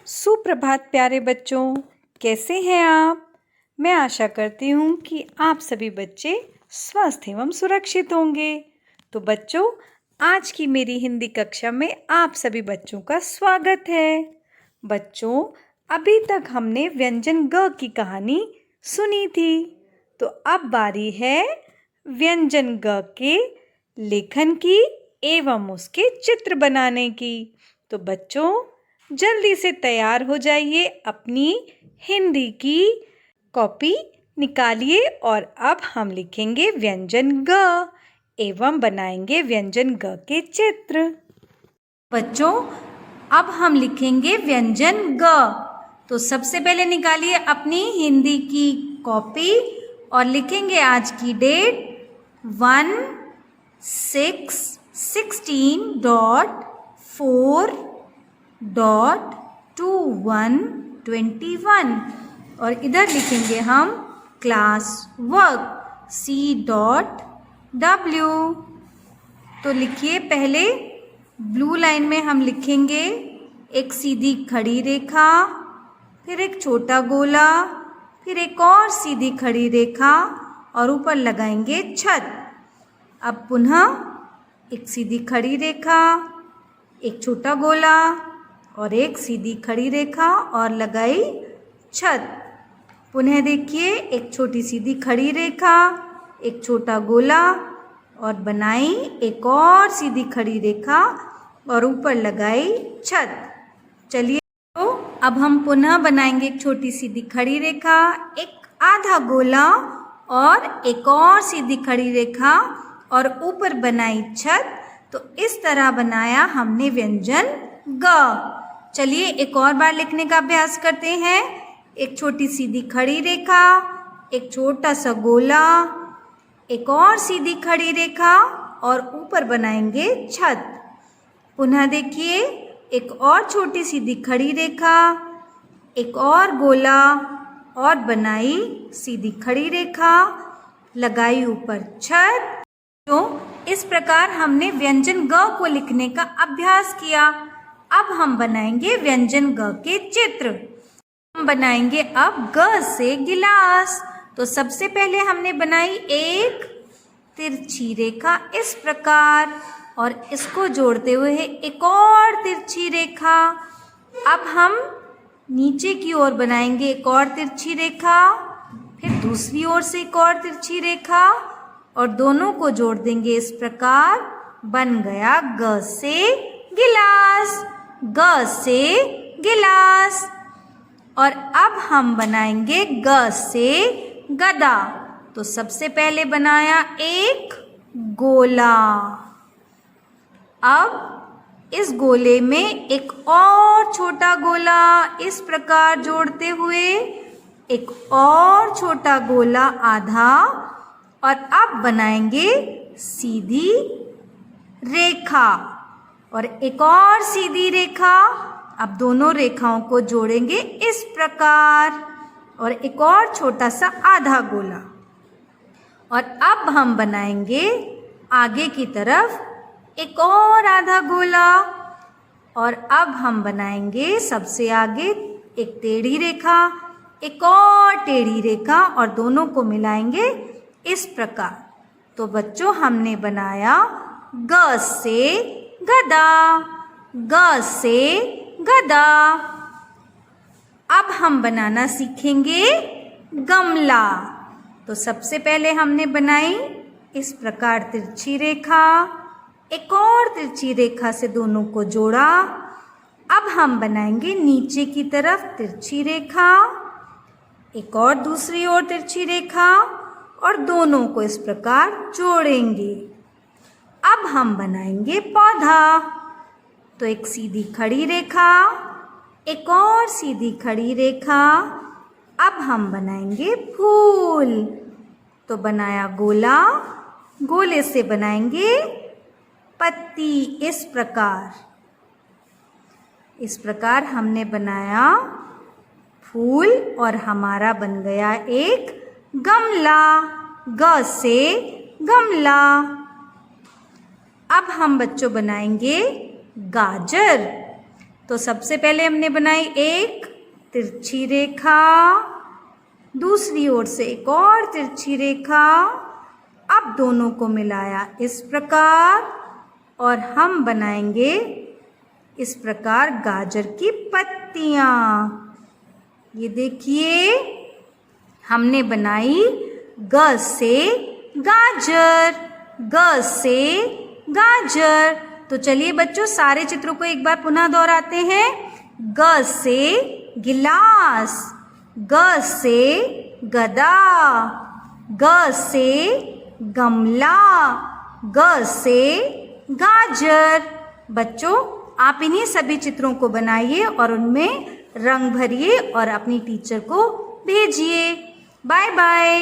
सुप्रभात प्यारे बच्चों, कैसे हैं आप? मैं आशा करती हूँ कि आप सभी बच्चे स्वस्थ एवं सुरक्षित होंगे। तो बच्चों, आज की मेरी हिंदी कक्षा में आप सभी बच्चों का स्वागत है। बच्चों, अभी तक हमने व्यंजन ग की कहानी सुनी थी, तो अब बारी है व्यंजन ग के लेखन की एवं उसके चित्र बनाने की। तो बच्चों, जल्दी से तैयार हो जाइए, अपनी हिंदी की कॉपी निकालिए और अब हम लिखेंगे व्यंजन ग एवं बनाएंगे व्यंजन ग के चित्र। बच्चों, अब हम लिखेंगे व्यंजन ग। तो सबसे पहले निकालिए अपनी हिंदी की कॉपी और लिखेंगे आज की डेट 1/6/16.4.21 और इधर लिखेंगे हम क्लास वर्क C.W। तो लिखिए, पहले ब्लू लाइन में हम लिखेंगे एक सीधी खड़ी रेखा, फिर एक छोटा गोला, फिर एक और सीधी खड़ी रेखा और ऊपर लगाएंगे छत। अब पुनः एक सीधी खड़ी रेखा, एक छोटा गोला और एक सीधी खड़ी रेखा और लगाई छत। पुनः देखिए, एक छोटी सीधी खड़ी रेखा, एक छोटा गोला और बनाई एक और सीधी खड़ी रेखा और ऊपर लगाई छत। चलिए, तो अब हम पुनः बनाएंगे एक छोटी सीधी खड़ी रेखा, एक आधा गोला और एक और सीधी खड़ी रेखा और ऊपर बनाई छत। तो इस तरह बनाया हमने व्यंजन ग। चलिए, एक और बार लिखने का अभ्यास करते हैं। एक छोटी सीधी खड़ी रेखा, एक छोटा सा गोला, एक और सीधी खड़ी रेखा और ऊपर बनाएंगे छत। पुनः देखिए, एक और छोटी सीधी खड़ी रेखा, एक और गोला और बनाई सीधी खड़ी रेखा, लगाई ऊपर छत। तो इस प्रकार हमने व्यंजन ग को लिखने का अभ्यास किया। अब हम बनाएंगे व्यंजन ग के चित्र। हम बनाएंगे अब ग से गिलास। तो सबसे पहले हमने बनाई एक तिरछी रेखा इस प्रकार और इसको जोड़ते हुए एक और तिरछी रेखा। अब हम नीचे की ओर बनाएंगे एक और तिरछी रेखा, फिर दूसरी ओर से एक और तिरछी रेखा और दोनों को जोड़ देंगे इस प्रकार। बन गया ग से गिलास, ग से गिलास। और अब हम बनाएंगे ग से गदा। तो सबसे पहले बनाया एक गोला। अब इस गोले में एक और छोटा गोला इस प्रकार जोड़ते हुए एक और छोटा गोला आधा और अब बनाएंगे सीधी रेखा और एक और सीधी रेखा। अब दोनों रेखाओं को जोड़ेंगे इस प्रकार और एक और छोटा सा आधा गोला। और अब हम बनाएंगे आगे की तरफ एक और आधा गोला और अब हम बनाएंगे सबसे आगे एक टेढ़ी रेखा, एक और टेढ़ी रेखा और दोनों को मिलाएंगे इस प्रकार। तो बच्चों, हमने बनाया ग से गदा, ग से गदा। अब हम बनाना सीखेंगे गमला। तो सबसे पहले हमने बनाई इस प्रकार तिरछी रेखा, एक और तिरछी रेखा से दोनों को जोड़ा। अब हम बनाएंगे नीचे की तरफ तिरछी रेखा, एक और दूसरी ओर तिरछी रेखा और दोनों को इस प्रकार जोड़ेंगे। अब हम बनाएंगे पौधा। तो एक सीधी खड़ी रेखा, एक और सीधी खड़ी रेखा। अब हम बनाएंगे फूल। तो बनाया गोला, गोले से बनाएंगे पत्ती इस प्रकार। इस प्रकार हमने बनाया फूल और हमारा बन गया एक गमला, ग से गमला। अब हम बच्चों बनाएंगे गाजर। तो सबसे पहले हमने बनाई एक तिरछी रेखा, दूसरी ओर से एक और तिरछी रेखा। अब दोनों को मिलाया इस प्रकार और हम बनाएंगे इस प्रकार गाजर की पत्तियां। ये देखिए हमने बनाई ग से गाजर, ग से गाजर। तो चलिए बच्चों सारे चित्रों को एक बार पुनः दोहराते हैं। ग से गिलास, ग से गदा, ग से गमला, ग से गाजर। बच्चों आप इन्हीं सभी चित्रों को बनाइए और उनमें रंग भरिए और अपनी टीचर को भेजिए। Bye bye.